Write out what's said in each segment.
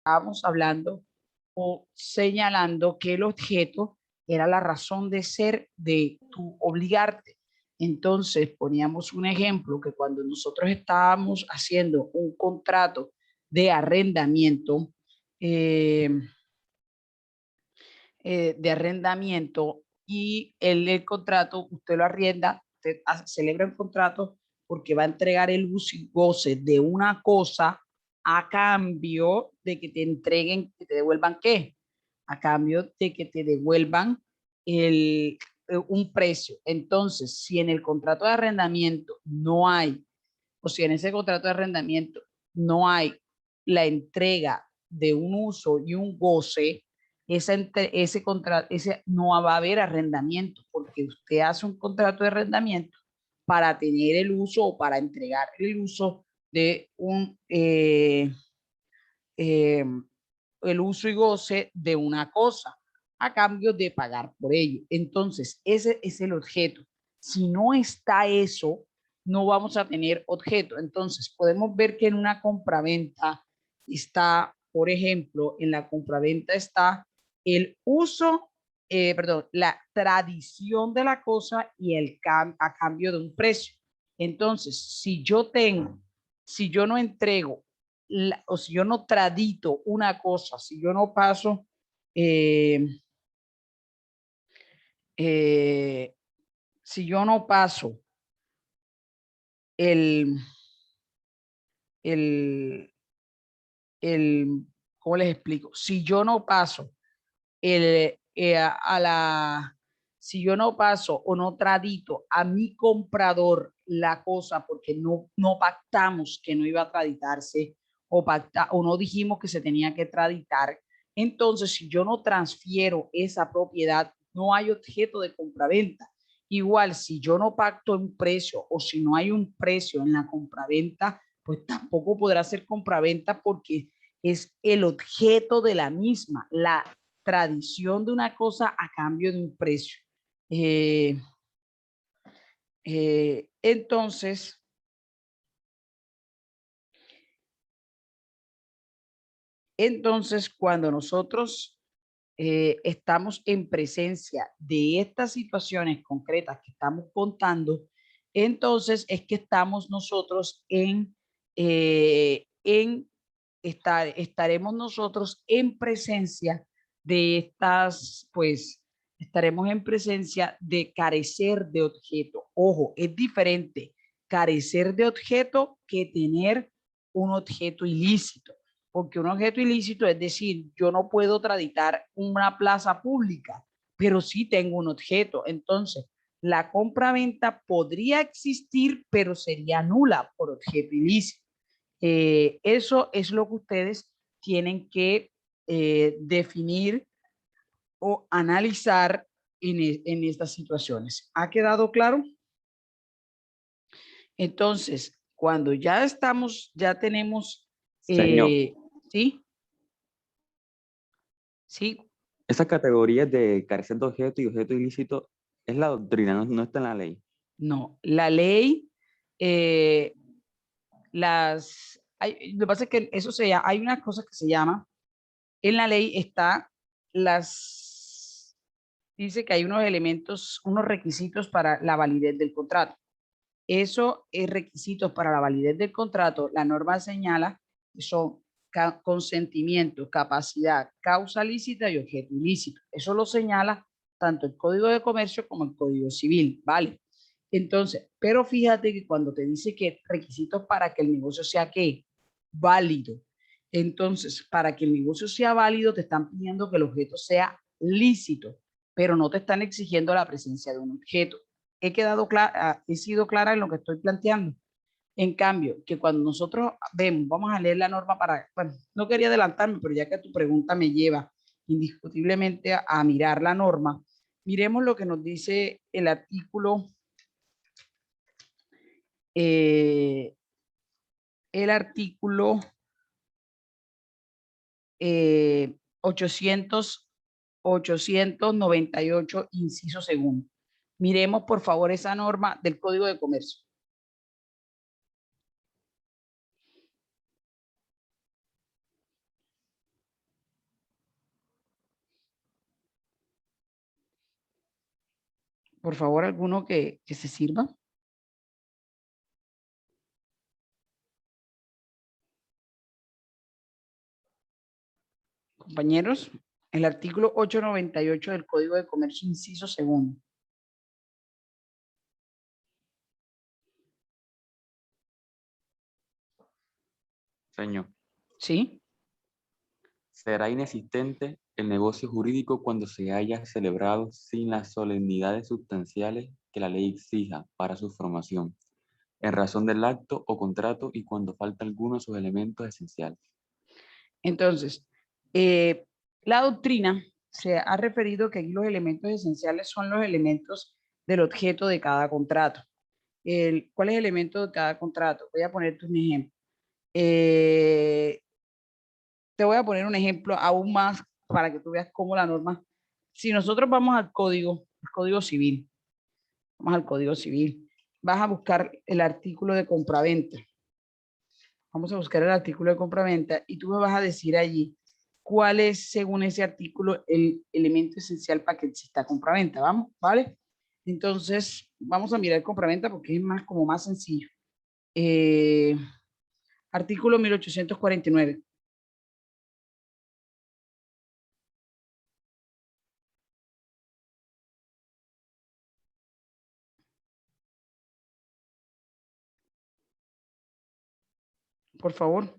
estábamos hablando o señalando que el objeto era la razón de ser de tu obligarte. Entonces poníamos un ejemplo que cuando nosotros estábamos haciendo un contrato de arrendamiento, eh, y el contrato, usted lo arrienda, usted celebra el contrato porque va a entregar el uso y goce de una cosa a cambio de que te entreguen, que te devuelvan ¿qué? A cambio de que te devuelvan el, un precio. Entonces, si en el contrato de arrendamiento no hay, o si en ese contrato de arrendamiento no hay la entrega de un uso y un goce, ese contrato, ese no va a haber arrendamiento, porque usted hace un contrato de arrendamiento para tener el uso o para entregar el uso de eh, el uso y goce de una cosa a cambio de pagar por ello. Entonces, ese es el objeto. Si no está eso, no vamos a tener objeto. Entonces, podemos ver que en una compraventa está, por ejemplo, en la compraventa está el uso, perdón, la tradición de la cosa y a cambio de un precio. Entonces, si yo no entrego o si yo no tradito una cosa, si yo no paso, eh, eh, si yo no paso el, el, el, ¿cómo les explico? Si yo no paso si yo no paso o no tradito a mi comprador la cosa porque no pactamos que no iba a traditarse o no dijimos que se tenía que traditar, entonces si yo no transfiero esa propiedad, no hay objeto de compraventa. Igual, si yo no pacto un precio o si no hay un precio en la compraventa, pues tampoco podrá ser compraventa porque es el objeto de la misma, la tradición de una cosa a cambio de un precio. Eh, entonces, cuando nosotros estamos en presencia de estas situaciones concretas que estamos contando, entonces es que estamos nosotros estaremos nosotros en presencia de estas, pues, estaremos en presencia de carecer de objeto. Ojo, es diferente carecer de objeto que tener un objeto ilícito, porque un objeto ilícito es decir, yo no puedo traditar una plaza pública, pero sí tengo un objeto. Entonces, la compra-venta podría existir, pero sería nula por objeto ilícito. Eso es lo que ustedes tienen que definir o analizar en estas situaciones. ¿Ha quedado claro? Entonces, cuando ya estamos, ya tenemos, Señor, ¿sí? ¿Sí? esa categoría de carecer de objeto y objeto ilícito es la doctrina, no está en la ley. No. La ley, eh, lo que pasa es que hay una cosa que se llama, en la ley está dice que hay unos elementos, unos requisitos para la validez del contrato. Eso es requisitos para la validez del contrato. La norma señala que son consentimiento, capacidad, causa lícita y objeto ilícito. Eso lo señala tanto el Código de Comercio como el Código Civil, ¿vale? Entonces, pero fíjate que cuando te dice que requisitos para que el negocio sea ¿qué? Válido. Entonces, para que el negocio sea válido, te están pidiendo que el objeto sea lícito, pero no te están exigiendo la presencia de un objeto. He sido clara en lo que estoy planteando. En cambio, que cuando nosotros vemos, vamos a leer la norma bueno, no quería adelantarme, pero ya que tu pregunta me lleva indiscutiblemente a mirar la norma, miremos lo que nos dice eh, el artículo 898, inciso segundo. Miremos, por favor, esa norma del Código de Comercio. Por favor, alguno que se sirva. Compañeros, el artículo 898 del Código de Comercio, inciso segundo. Señor, ¿Sí? será inexistente el negocio jurídico cuando se haya celebrado sin las solemnidades sustanciales que la ley exija para su formación, en razón del acto o contrato y cuando falta alguno de sus elementos esenciales. Entonces, la doctrina se ha referido que aquí los elementos esenciales son los elementos del objeto de cada contrato. ¿Cuál es el elemento de cada contrato? Voy a ponerte un ejemplo. Te voy a poner un ejemplo aún más para que tú veas cómo la norma. Si nosotros vamos al código civil, vamos al código civil, vas a buscar el artículo de compraventa. Vamos a buscar el artículo de compraventa y tú me vas a decir allí cuál es, según ese artículo, el elemento esencial para que exista compraventa. Vamos, ¿vale? Entonces, vamos a mirar compraventa porque es más, como más sencillo. Artículo 1849. Por favor.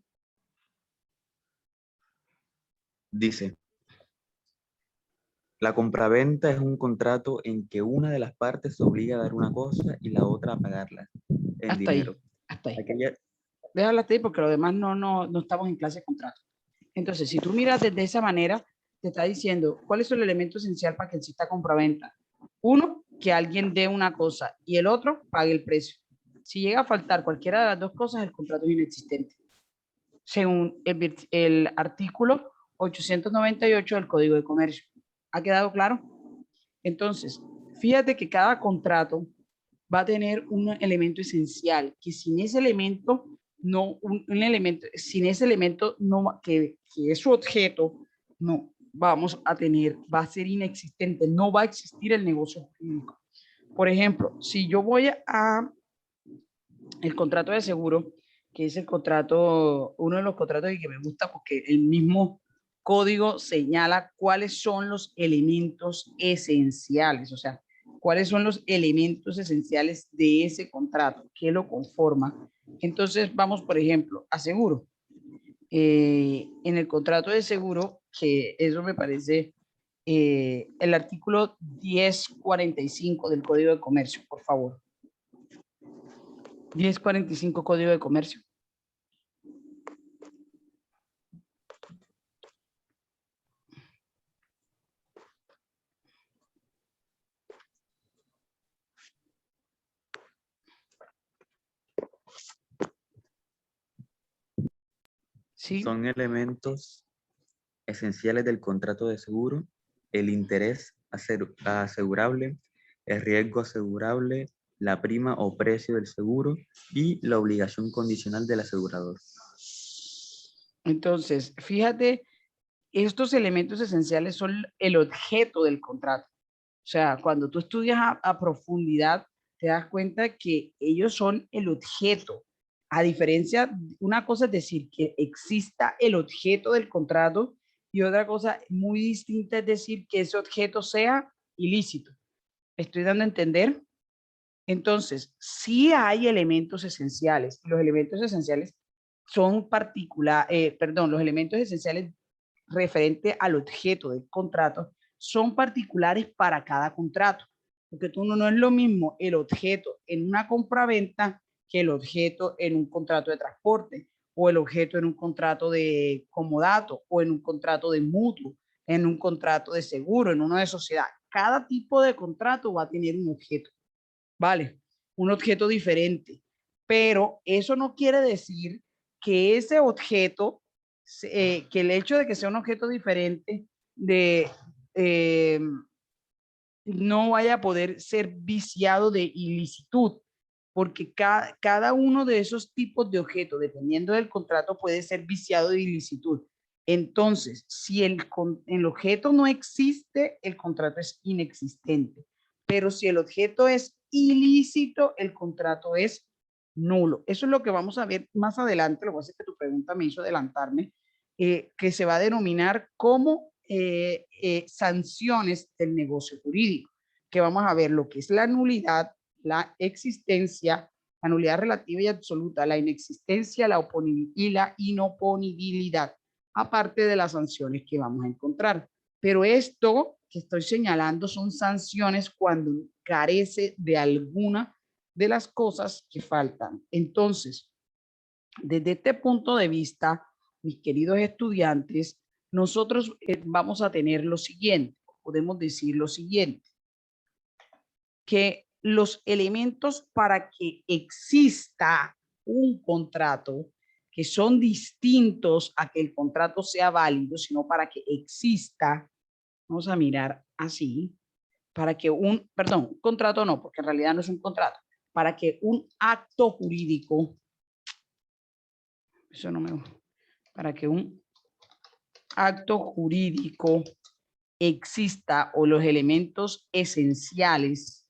Dice, la compraventa es un contrato en que una de las partes se obliga a dar una cosa y la otra a pagarla en Hasta dinero. ahí, hasta ahí. Aquella, Déjala hasta ahí porque lo demás no estamos en clase de contrato. Entonces, si tú miras desde esa manera, te está diciendo cuál es el elemento esencial para que exista compraventa. Uno, que alguien dé una cosa y el otro pague el precio. Si llega a faltar cualquiera de las dos cosas, el contrato es inexistente, según el artículo 898 del Código de Comercio. ¿Ha quedado claro? Entonces, fíjate que cada contrato va a tener un elemento esencial, que sin ese elemento, no, un elemento, sin ese elemento no, que es su objeto, no vamos a tener, va a ser inexistente, no va a existir el negocio jurídico. Por ejemplo, si yo voy a el contrato de seguro, que es el contrato, uno de los contratos que me gusta porque el mismo código señala cuáles son los elementos esenciales, o sea, cuáles son los elementos esenciales de ese contrato, qué lo conforma. Entonces, vamos, por ejemplo, a seguro. En el contrato de seguro, que eso me parece el artículo 1045 del Código de Comercio, por favor. 1045 Código de Comercio. ¿Sí? son elementos esenciales del contrato de seguro, el interés asegurable, el riesgo asegurable, la prima o precio del seguro y la obligación condicional del asegurador. Entonces, fíjate, estos elementos esenciales son el objeto del contrato. O sea, cuando tú estudias a profundidad, te das cuenta que ellos son el objeto. A diferencia, una cosa es decir que exista el objeto del contrato y otra cosa muy distinta es decir que ese objeto sea ilícito. ¿Me estoy dando a entender? Entonces, sí hay elementos esenciales. Los elementos esenciales son perdón, los elementos esenciales referente al objeto del contrato son particulares para cada contrato, porque tú no es lo mismo el objeto en una compraventa que el objeto en un contrato de transporte o el objeto en un contrato de comodato o en un contrato de mutuo, en un contrato de seguro, en uno de sociedad. Cada tipo de contrato va a tener un objeto, ¿vale? Un objeto diferente, pero eso no quiere decir que ese objeto, que el hecho de que sea un objeto diferente de, eh, no vaya a poder ser viciado de ilicitud, porque cada uno de esos tipos de objetos, dependiendo del contrato, puede ser viciado de ilicitud. Entonces, si el objeto no existe, el contrato es inexistente. pero si el objeto es ilícito, el contrato es nulo. Eso es lo que vamos a ver más adelante. Lo que pasa es que tu pregunta me hizo adelantarme, que se va a denominar como sanciones del negocio jurídico, que vamos a ver lo que es la nulidad, la existencia, la nulidad relativa y absoluta, la inexistencia, la y la inoponibilidad, aparte de las sanciones que vamos a encontrar. Pero esto que estoy señalando son sanciones cuando carece de alguna de las cosas que faltan. Entonces, desde este punto de vista, mis queridos estudiantes, nosotros vamos a tener lo siguiente, podemos decir lo siguiente, que los elementos para que exista un contrato, que son distintos a que el contrato sea válido, sino para que exista, vamos a mirar así, para que un contrato no, porque en realidad no es un contrato, para que un acto jurídico, eso no me gusta, para que un acto jurídico exista o los elementos esenciales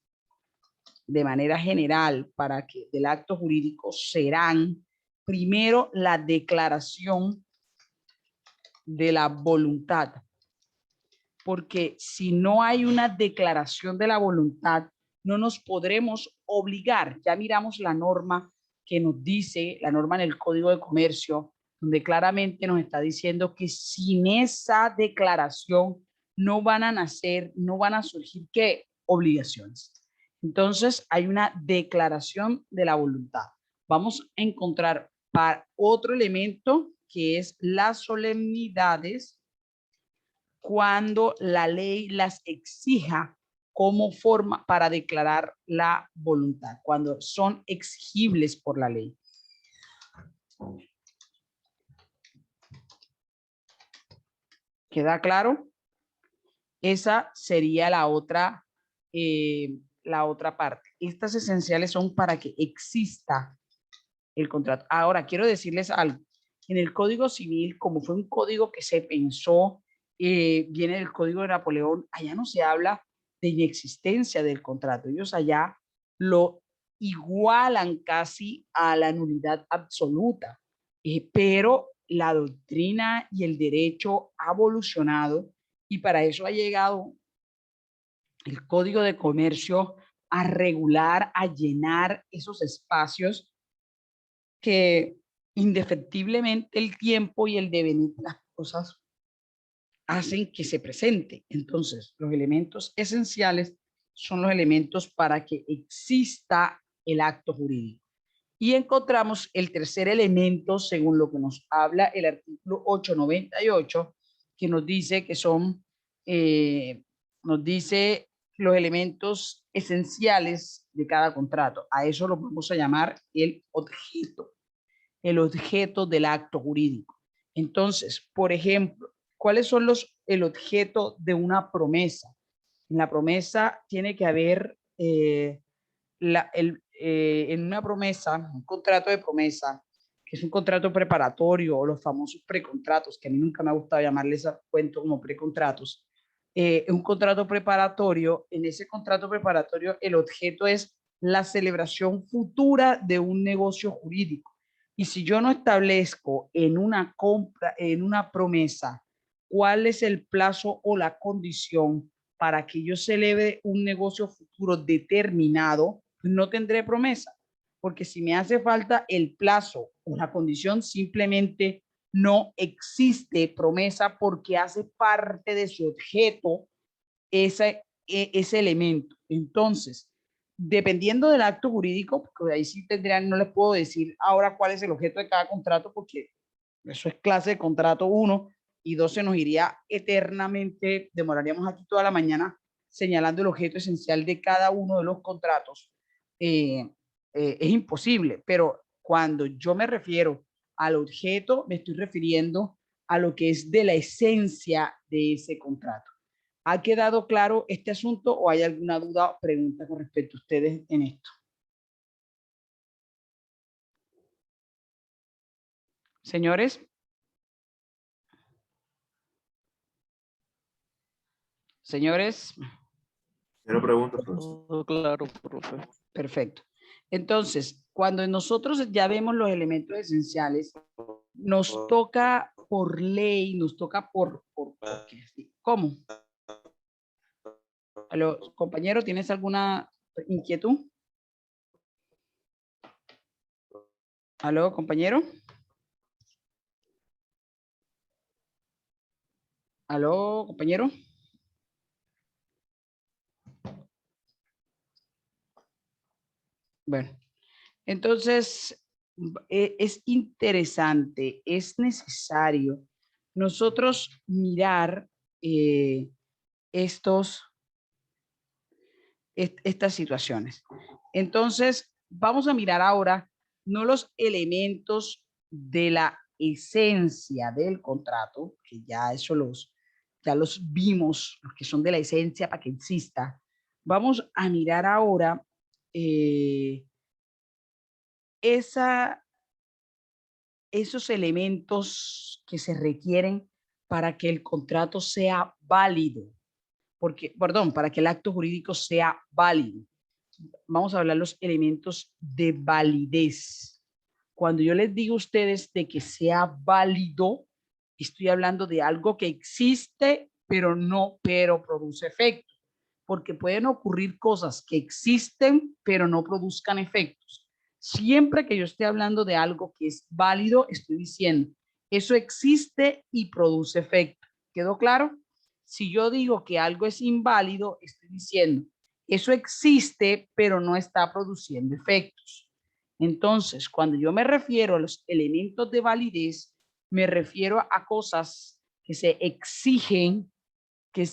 de manera general para que del acto jurídico serán primero la declaración de la voluntad, porque si no hay una declaración de la voluntad, no nos podremos obligar. Ya miramos la norma que nos dice, la norma en el Código de Comercio, donde claramente nos está diciendo que sin esa declaración no van a nacer, no van a surgir ¿qué? Obligaciones. Entonces hay una declaración de la voluntad. Vamos a encontrar para otro elemento que es las solemnidades cuando la ley las exija como forma para declarar la voluntad, cuando son exigibles por la ley. ¿Queda claro? Esa sería la otra parte. Estas esenciales son para que exista el contrato. Ahora, quiero decirles algo. En el Código Civil, como fue un código que se pensó, viene del Código de Napoleón, allá no se habla de inexistencia del contrato. Ellos allá lo igualan casi a la nulidad absoluta, pero la doctrina y el derecho ha evolucionado y para eso ha llegado el Código de Comercio a regular, a llenar esos espacios que indefectiblemente el tiempo y el devenir de las cosas hacen que se presente. Entonces, los elementos esenciales son los elementos para que exista el acto jurídico. Y encontramos el tercer elemento, según lo que nos habla el artículo 898, que nos dice que son, nos dice los elementos esenciales de cada contrato. A eso lo vamos a llamar el objeto del acto jurídico. Entonces, por ejemplo, ¿cuáles son el objeto de una promesa? En la promesa tiene que haber, en una promesa, un contrato de promesa, que es un contrato preparatorio o los famosos precontratos, que a mí nunca me ha gustado llamarles a cuento como precontratos, un contrato preparatorio, en ese contrato preparatorio el objeto es la celebración futura de un negocio jurídico. Y si yo no establezco en una compra, en una promesa, cuál es el plazo o la condición para que yo celebre un negocio futuro determinado, no tendré promesa. Porque si me hace falta el plazo o la condición, simplemente no existe promesa porque hace parte de su objeto ese elemento. Entonces, dependiendo del acto jurídico, porque ahí sí tendrían, no les puedo decir ahora cuál es el objeto de cada contrato, porque eso es clase de contrato 1 y 2 se nos iría eternamente, demoraríamos aquí toda la mañana señalando el objeto esencial de cada uno de los contratos. Es imposible, pero cuando yo me refiero al objeto, me estoy refiriendo a lo que es de la esencia de ese contrato. ¿Ha quedado claro este asunto o hay alguna duda o pregunta con respecto a ustedes en esto? Señores. Señores. Una pregunta, profesor. Todo claro, profe. Perfecto. Entonces, cuando nosotros ya vemos los elementos esenciales, nos toca por ley, nos toca ¿cómo? Aló, compañero, ¿tienes alguna inquietud? Aló, compañero. Aló, compañero. Bueno, entonces es interesante, es necesario nosotros mirar estas situaciones. Entonces, vamos a mirar ahora no los elementos de la esencia del contrato, que ya ya los vimos, los que son de la esencia para que exista. Vamos a mirar ahora esos elementos que se requieren para que el contrato sea válido, para que el acto jurídico sea válido. Vamos a hablar los elementos de validez. Cuando yo les digo a ustedes de que sea válido, estoy hablando de algo que existe, pero produce efectos, porque pueden ocurrir cosas que existen, pero no produzcan efectos. Siempre que yo esté hablando de algo que es válido, estoy diciendo, eso existe y produce efecto. ¿Quedó claro? Si yo digo que algo es inválido, estoy diciendo, eso existe, pero no está produciendo efectos. Entonces, cuando yo me refiero a los elementos de validez, me refiero a cosas que se exigen en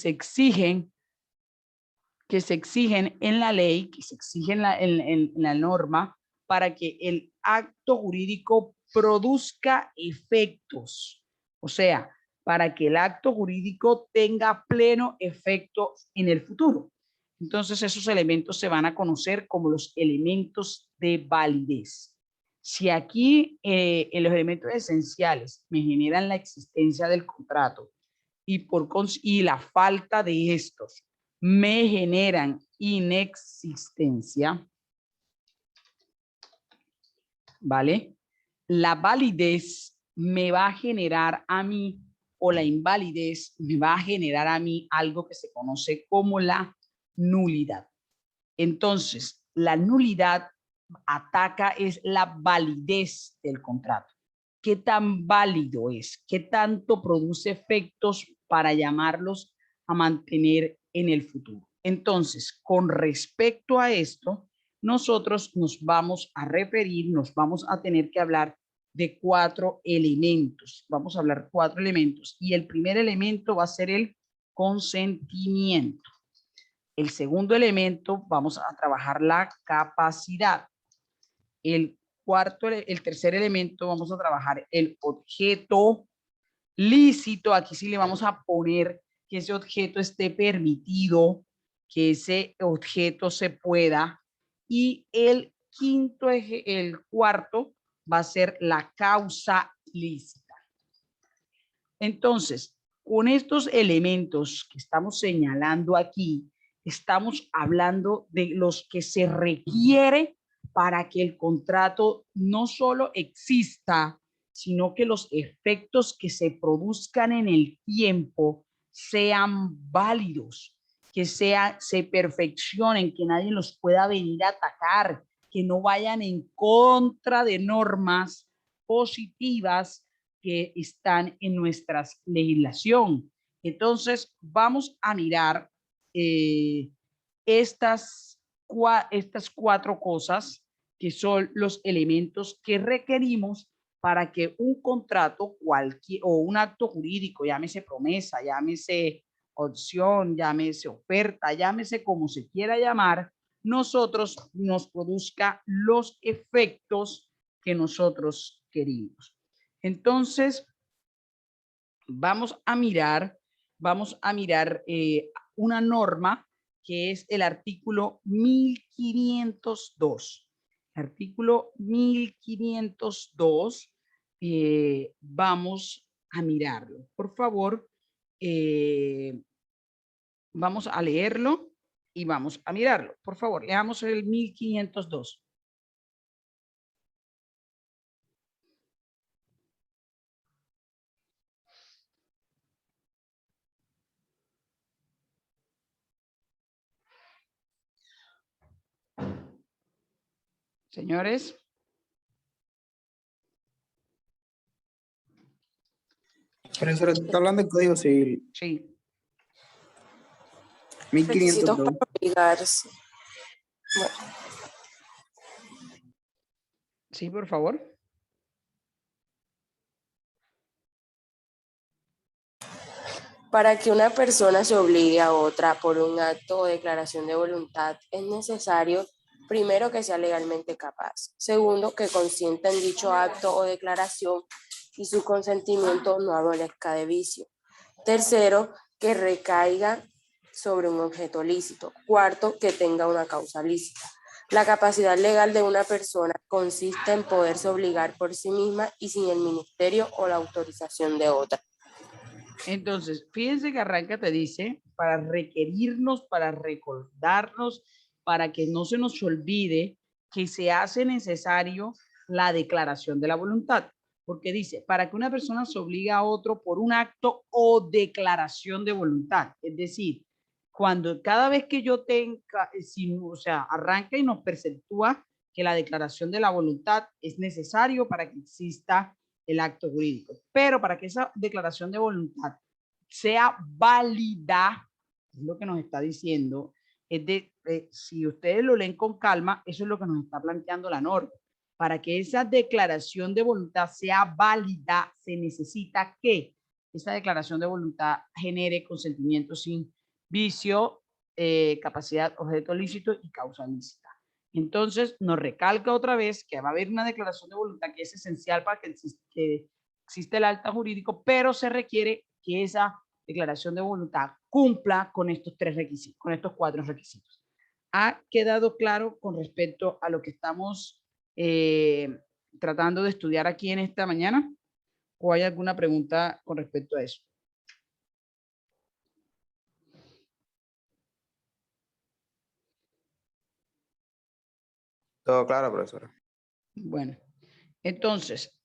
la ley, que se exigen en la norma, para que el acto jurídico produzca efectos. O sea, para que el acto jurídico tenga pleno efecto en el futuro. Entonces, esos elementos se van a conocer como los elementos de validez. Si aquí en los elementos esenciales me generan la existencia del contrato y la falta de estos me generan inexistencia, ¿vale? La validez me va a generar a mí, o la invalidez me va a generar a mí algo que se conoce como la nulidad. Entonces, la nulidad ataca es la validez del contrato. ¿Qué tan válido es? ¿Qué tanto produce efectos para llamarlos a mantener en el futuro? Entonces, con respecto a esto, nosotros nos vamos a referir, nos vamos a tener que hablar de 4 elementos. Vamos a hablar 4 elementos y el primer elemento va a ser el consentimiento. El segundo elemento, vamos a trabajar la capacidad. El tercer elemento, vamos a trabajar el objeto lícito. Aquí sí le vamos a poner que ese objeto esté permitido, que ese objeto se pueda. Y el cuarto va a ser la causa lícita. Entonces, con estos elementos que estamos señalando aquí, estamos hablando de los que se requiere para que el contrato no solo exista, sino que los efectos que se produzcan en el tiempo sean válidos, que se perfeccionen, que nadie los pueda venir a atacar, que no vayan en contra de normas positivas que están en nuestra legislación. Entonces, vamos a mirar estas 4 cosas que son los elementos que requerimos para que un contrato o un acto jurídico, llámese promesa, llámese opción, llámese oferta, llámese como se quiera llamar, nosotros nos produzca los efectos que nosotros querimos. Entonces, vamos a mirar una norma que es el artículo 1502. Artículo 1502, vamos a mirarlo. Por favor, vamos a leerlo y vamos a mirarlo. Por favor, leamos el 1502. Señores. Profesora, está hablando del Código Civil. Sí. 1502. Requisitos para obligarse. Bueno, Sí, por favor. para que una persona se obligue a otra por un acto o declaración de voluntad, es necesario, primero, que sea legalmente capaz. Segundo, que consienta en dicho acto o declaración y su consentimiento no adolezca de vicio. Tercero, que recaiga sobre un objeto lícito. Cuarto, que tenga una causa lícita. La capacidad legal de una persona consiste en poderse obligar por sí misma y sin el ministerio o la autorización de otra. Entonces, fíjense que arranca, te dice, para requerirnos, para recordarnos, para que no se nos olvide que se hace necesario la declaración de la voluntad. Porque dice, para que una persona se obligue a otro por un acto o declaración de voluntad. Es decir, cuando cada vez que yo tenga, o sea, arranca y nos perceptúa que la declaración de la voluntad es necesario para que exista el acto jurídico. Pero para que esa declaración de voluntad sea válida, es lo que nos está diciendo, es si ustedes lo leen con calma, eso es lo que nos está planteando la norma. Para que esa declaración de voluntad sea válida, se necesita que esa declaración de voluntad genere consentimiento sin vicio, capacidad, objeto lícito y causa lícita. Entonces, nos recalca otra vez que va a haber una declaración de voluntad que es esencial para que existe el acta jurídico, pero se requiere que esa declaración de voluntad cumpla con estos tres requisitos, con estos cuatro requisitos. ¿Ha quedado claro con respecto a lo que estamos tratando de estudiar aquí en esta mañana? ¿O hay alguna pregunta con respecto a eso? Todo claro, profesora. Bueno, entonces,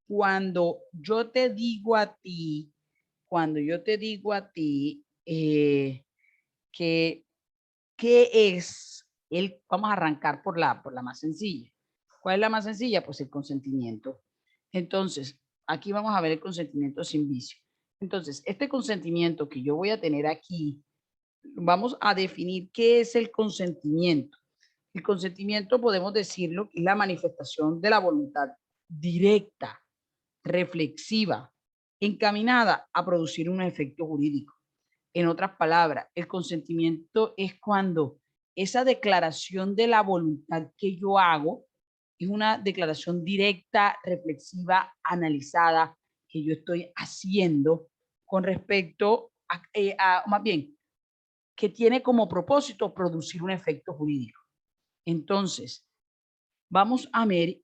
cuando yo te digo a ti, que ¿qué es vamos a arrancar por la más sencilla. ¿Cuál es la más sencilla? Pues el consentimiento. Entonces, aquí vamos a ver el consentimiento sin vicio. Entonces, este consentimiento que yo voy a tener aquí, vamos a definir qué es el consentimiento. El consentimiento, podemos decirlo, es la manifestación de la voluntad directa, reflexiva, encaminada a producir un efecto jurídico. En otras palabras, el consentimiento es cuando esa declaración de la voluntad que yo hago es una declaración directa, reflexiva, analizada, que yo estoy haciendo con respecto más bien, que tiene como propósito producir un efecto jurídico. Entonces, vamos a ver,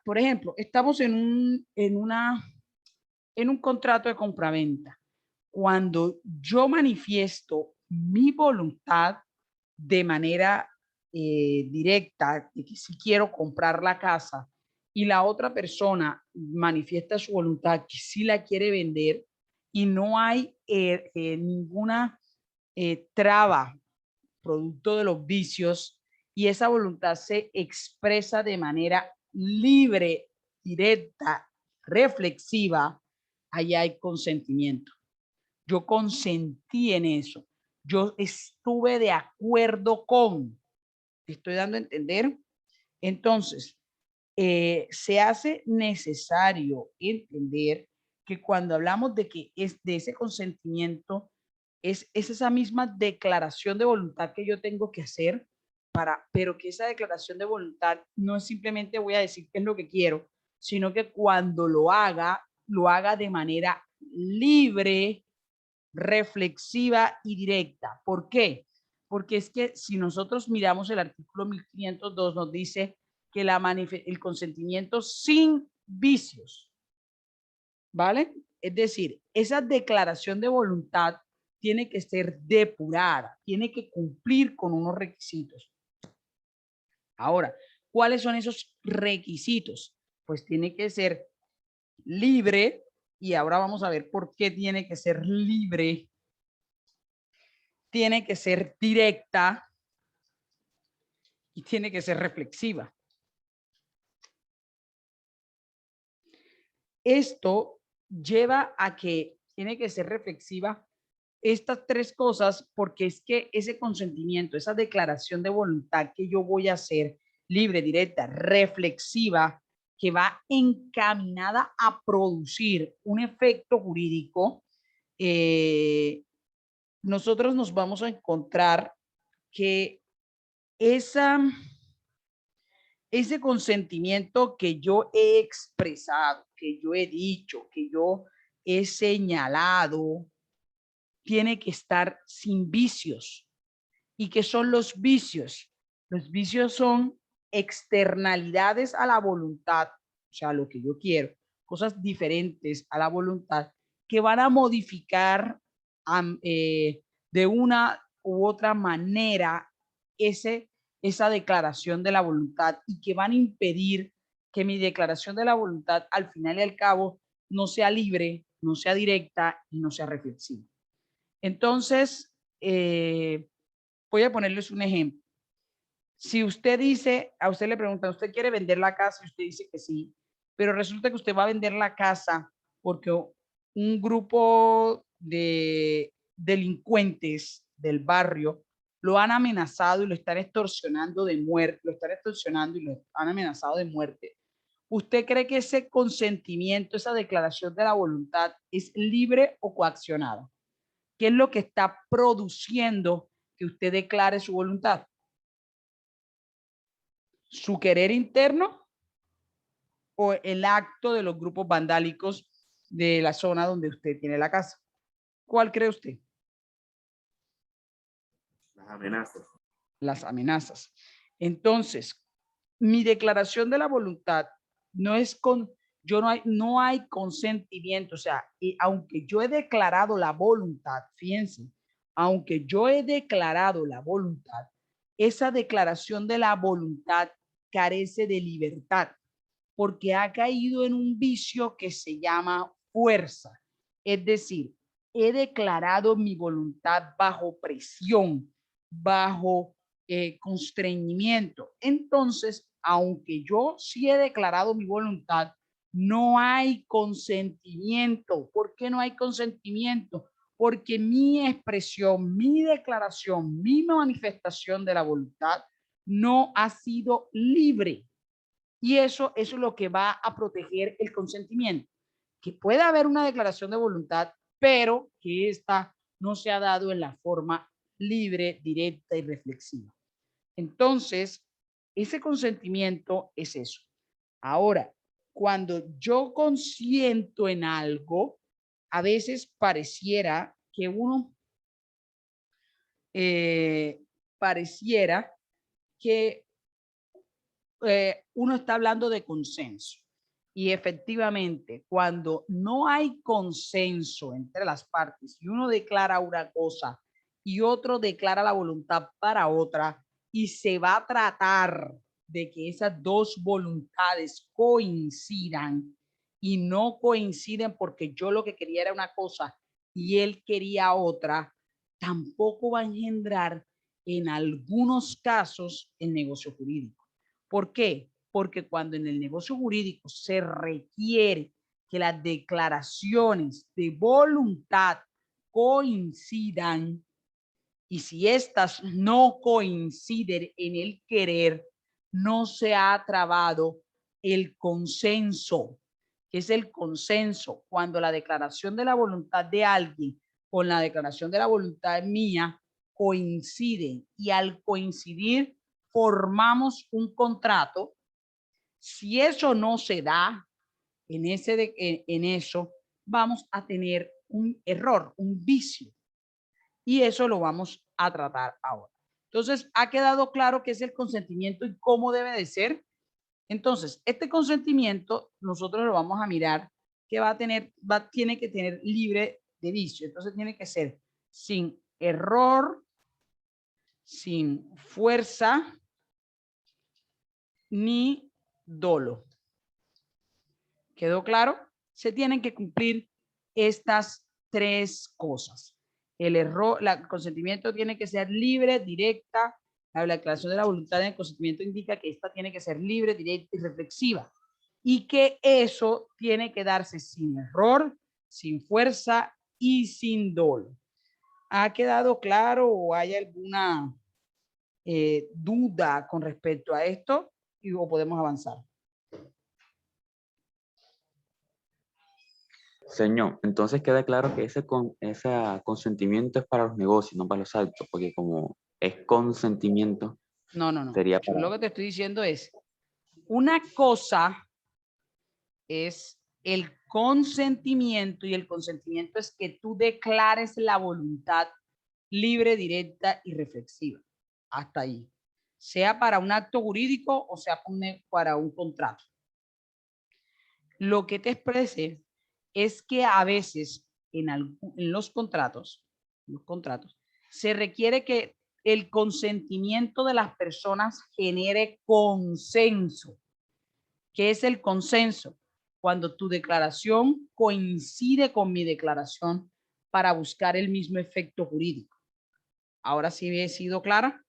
por ejemplo, estamos en un contrato de compraventa. Cuando yo manifiesto mi voluntad de manera directa, de que si quiero comprar la casa, y la otra persona manifiesta su voluntad que sí la quiere vender, y no hay ninguna traba producto de los vicios, y esa voluntad se expresa de manera libre, directa, reflexiva, allá hay consentimiento. Yo consentí en eso. Yo estuve de acuerdo con. ¿Te estoy dando a entender? Entonces, se hace necesario entender que cuando hablamos de que es de ese consentimiento, es esa misma declaración de voluntad que yo tengo que hacer pero que esa declaración de voluntad no es simplemente voy a decir qué es lo que quiero, sino que cuando lo haga de manera libre, reflexiva y directa. ¿Por qué? Porque es que si nosotros miramos el artículo 1502 nos dice que el consentimiento sin vicios, ¿vale? Es decir, esa declaración de voluntad tiene que ser depurada, tiene que cumplir con unos requisitos. Ahora, ¿cuáles son esos requisitos? Pues tiene que ser libre, y ahora vamos a ver por qué tiene que ser libre. Tiene que ser directa y tiene que ser reflexiva. Esto lleva a que tiene que ser reflexiva estas tres cosas, porque es que ese consentimiento, esa declaración de voluntad que yo voy a hacer, libre, directa, reflexiva, que va encaminada a producir un efecto jurídico, nosotros nos vamos a encontrar que ese consentimiento que yo he expresado, que yo he dicho, que yo he señalado, tiene que estar sin vicios. ¿Y qué son los vicios? Los vicios son externalidades a la voluntad, o sea, lo que yo quiero, cosas diferentes a la voluntad que van a modificar de una u otra manera esa declaración de la voluntad, y que van a impedir que mi declaración de la voluntad al final y al cabo no sea libre, no sea directa y no sea reflexiva. Entonces, voy a ponerles un ejemplo. Si usted dice, a usted le preguntan, ¿usted quiere vender la casa? Y usted dice que sí, pero resulta que usted va a vender la casa porque un grupo de delincuentes del barrio lo han amenazado y lo están extorsionando de muerte, lo están extorsionando y lo han amenazado de muerte. ¿Usted cree que ese consentimiento, esa declaración de la voluntad es libre o coaccionada? ¿Qué es lo que está produciendo que usted declare su voluntad? ¿Su querer interno o el acto de los grupos vandálicos de la zona donde usted tiene la casa? ¿Cuál cree usted? Las amenazas. Las amenazas. Entonces, mi declaración de la voluntad no es con, no hay consentimiento, o sea, y aunque yo he declarado la voluntad, fíjense, aunque yo he declarado la voluntad, esa declaración de la voluntad carece de libertad, porque ha caído en un vicio que se llama fuerza. Es decir, he declarado mi voluntad bajo presión, bajo constreñimiento. Entonces, aunque yo sí he declarado mi voluntad, no hay consentimiento. ¿Por qué no hay consentimiento? Porque mi expresión, mi declaración, mi manifestación de la voluntad no ha sido libre. Y eso es lo que va a proteger el consentimiento. Que pueda haber una declaración de voluntad, pero que esta no se ha dado en la forma libre, directa y reflexiva. Entonces, ese consentimiento es eso. Ahora, cuando yo consiento en algo, a veces pareciera que uno pareciera que uno está hablando de consenso. Y efectivamente, cuando no hay consenso entre las partes y uno declara una cosa y otro declara la voluntad para otra, y se va a tratar de que esas dos voluntades coincidan, y no coinciden porque yo lo que quería era una cosa y él quería otra, tampoco va a engendrar en algunos casos el negocio jurídico. ¿Por qué? Porque cuando en el negocio jurídico se requiere que las declaraciones de voluntad coincidan, y si estas no coinciden en el querer, no se ha trabado el consenso. ¿Qué es el consenso? Cuando la declaración de la voluntad de alguien con la declaración de la voluntad mía coinciden, y al coincidir formamos un contrato. Si eso no se da, en eso vamos a tener un error, un vicio, y eso lo vamos a tratar ahora. Entonces, ¿ha quedado claro qué es el consentimiento y cómo debe de ser? Entonces, este consentimiento nosotros lo vamos a mirar que tiene que tener libre de vicio. Entonces, tiene que ser sin error, sin fuerza, ni dolo. ¿Quedó claro? Se tienen que cumplir estas tres cosas. El error, el consentimiento tiene que ser libre, directa. La declaración de la voluntad en el consentimiento indica que esta tiene que ser libre, directa y reflexiva. Y que eso tiene que darse sin error, sin fuerza y sin dolo. ¿Ha quedado claro o hay alguna duda con respecto a esto? O podemos avanzar. Señor, entonces queda claro que ese consentimiento es para los negocios, no para los actos, porque como es consentimiento, No. sería Yo para... lo que te estoy diciendo es, una cosa es el consentimiento y el consentimiento es que tú declares la voluntad libre, directa y reflexiva. Hasta ahí. Sea para un acto jurídico o sea para un contrato. Lo que te expresé es que a veces en los contratos se requiere que el consentimiento de las personas genere consenso. ¿Qué es el consenso? Cuando tu declaración coincide con mi declaración para buscar el mismo efecto jurídico. Ahora sí he sido clara.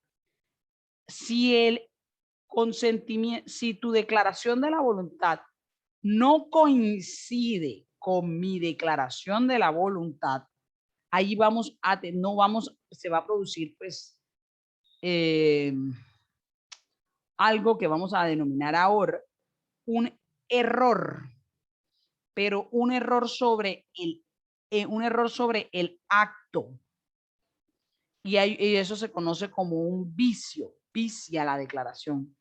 Si el consentimiento, si tu declaración de la voluntad no coincide con mi declaración de la voluntad, ahí se va a producir pues algo que vamos a denominar ahora un error, pero un error sobre el acto. Y eso se conoce como un vicia la declaración.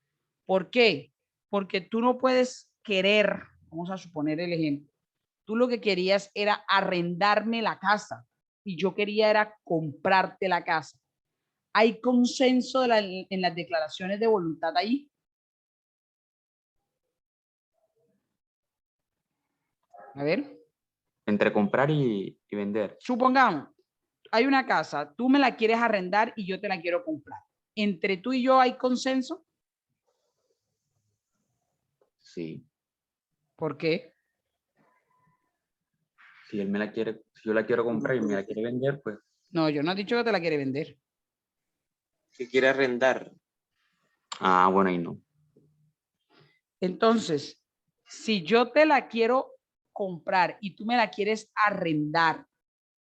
¿Por qué? Porque tú no puedes querer, vamos a suponer el ejemplo, tú lo que querías era arrendarme la casa y yo quería era comprarte la casa. ¿Hay consenso en las declaraciones de voluntad ahí? A ver. Entre comprar y vender. Supongamos, hay una casa, tú me la quieres arrendar y yo te la quiero comprar. ¿Entre tú y yo hay consenso? Sí. ¿Por qué? Si él me la quiere, si yo la quiero comprar y me la quiere vender, pues... No, yo no he dicho que te la quiere vender. Que quiere arrendar. Ah, bueno, ahí no. Entonces, si yo te la quiero comprar y tú me la quieres arrendar,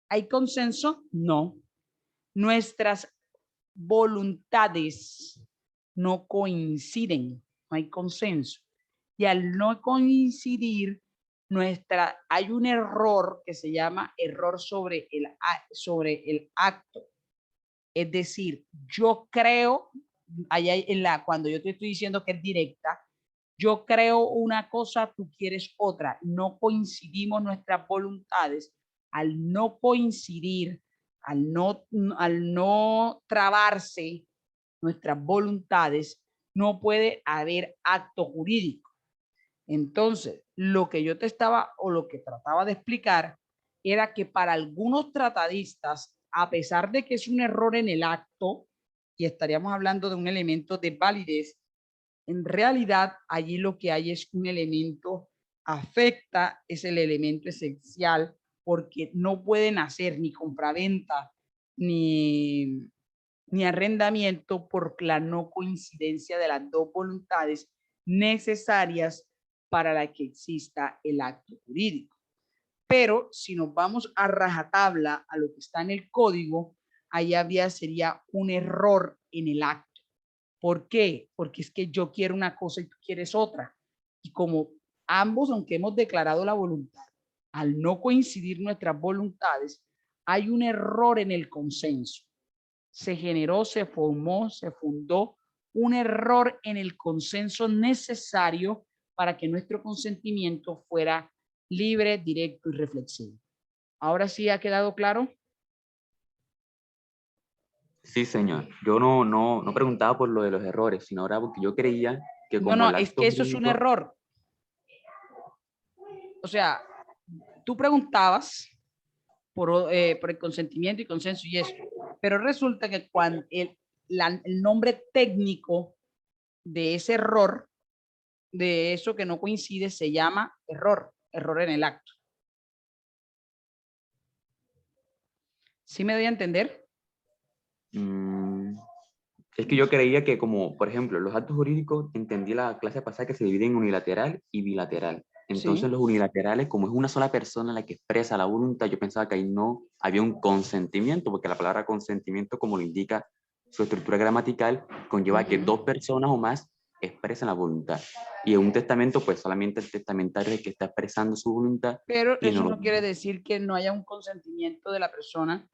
¿hay consenso? No. Nuestras voluntades no coinciden, no hay consenso. Y al no coincidir, hay un error que se llama error sobre el acto. Es decir, yo creo, cuando yo te estoy diciendo que es directa, yo creo una cosa, tú quieres otra. No coincidimos nuestras voluntades. Al no coincidir, al no trabarse nuestras voluntades, no puede haber acto jurídico. Entonces, lo que yo te estaba o lo que trataba de explicar era que para algunos tratadistas, a pesar de que es un error en el acto, y estaríamos hablando de un elemento de validez, en realidad allí lo que hay es un elemento afecta, es el elemento esencial, porque no pueden hacer ni compraventa ni arrendamiento por la no coincidencia de las dos voluntades necesarias para la que exista el acto jurídico. Pero si nos vamos a rajatabla a lo que está en el código, ahí sería un error en el acto. ¿Por qué? Porque es que yo quiero una cosa y tú quieres otra. Y como ambos, aunque hemos declarado la voluntad, al no coincidir nuestras voluntades, hay un error en el consenso. Se generó, se formó, se fundó un error en el consenso necesario para que nuestro consentimiento fuera libre, directo y reflexivo. ¿Ahora sí ha quedado claro? Sí, señor. Yo no preguntaba por lo de los errores, sino ahora porque yo creía que como No, el es acto que eso es un jurídico... error. O sea, tú preguntabas por el consentimiento y consenso y eso. Pero resulta que cuando el nombre técnico de ese error, de eso que no coincide, se llama error en el acto. ¿Sí me doy a entender? Es que yo creía que como, por ejemplo, los actos jurídicos, entendí la clase pasada que se dividen en unilateral y bilateral. Entonces Sí. los unilaterales, como es una sola persona la que expresa la voluntad, yo pensaba que ahí no había un consentimiento, porque la palabra consentimiento, como lo indica su estructura gramatical, conlleva que dos personas o más expresan la voluntad. Y en un testamento, pues solamente el testamentario es el que está expresando su voluntad. Pero Y eso no quiere decir que no haya un consentimiento de la persona.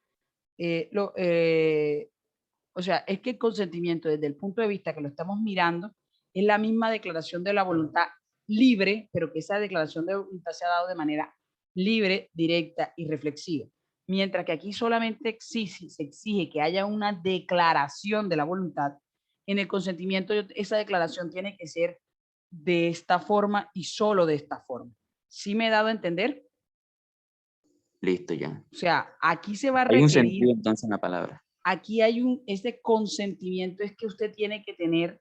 O sea, es que el consentimiento desde el punto de vista que lo estamos mirando es la misma declaración de la voluntad libre, pero que esa declaración de voluntad se ha dado de manera libre, directa y reflexiva. Mientras que aquí solamente se exige que haya una declaración de la voluntad, en el consentimiento esa declaración tiene que ser de esta forma y solo de esta forma. ¿Sí me he dado a entender? listo ya. O sea, aquí se va a Hay un requerir, sentido entonces en la palabra. aquí hay ese consentimiento, es que usted tiene que tener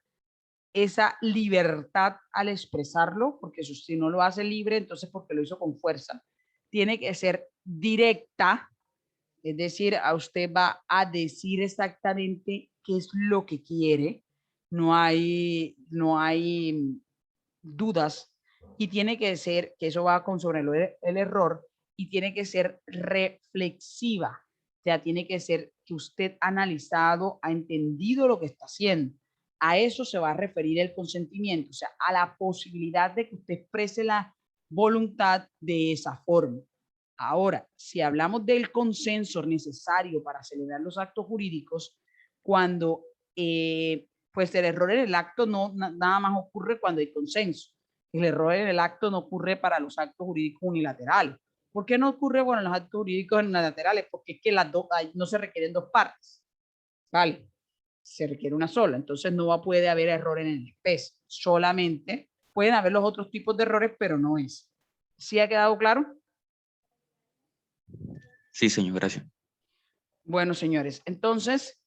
esa libertad al expresarlo, porque si no lo hace libre, entonces porque lo hizo con fuerza, tiene que ser directa, es decir, a usted va a decir exactamente qué es lo que quiere, no hay dudas, y tiene que ser, que eso va con sobre el error, y tiene que ser reflexiva, o sea, tiene que ser que usted ha analizado, ha entendido lo que está haciendo. A eso se va a referir el consentimiento, o sea, a la posibilidad de que usted exprese la voluntad de esa forma. Ahora, si hablamos del consenso necesario para celebrar los actos jurídicos, cuando pues el error en el acto nada más ocurre cuando hay consenso. El error en el acto no ocurre para los actos jurídicos unilaterales. ¿Por qué no ocurre con los actos jurídicos unilaterales? Porque es que las dos no se requieren dos partes, ¿vale? Se requiere una sola, entonces no puede haber error en el especie, solamente pueden haber los otros tipos de errores, pero no es. ¿Sí ha quedado claro? Sí, señor, gracias. Bueno, señores, entonces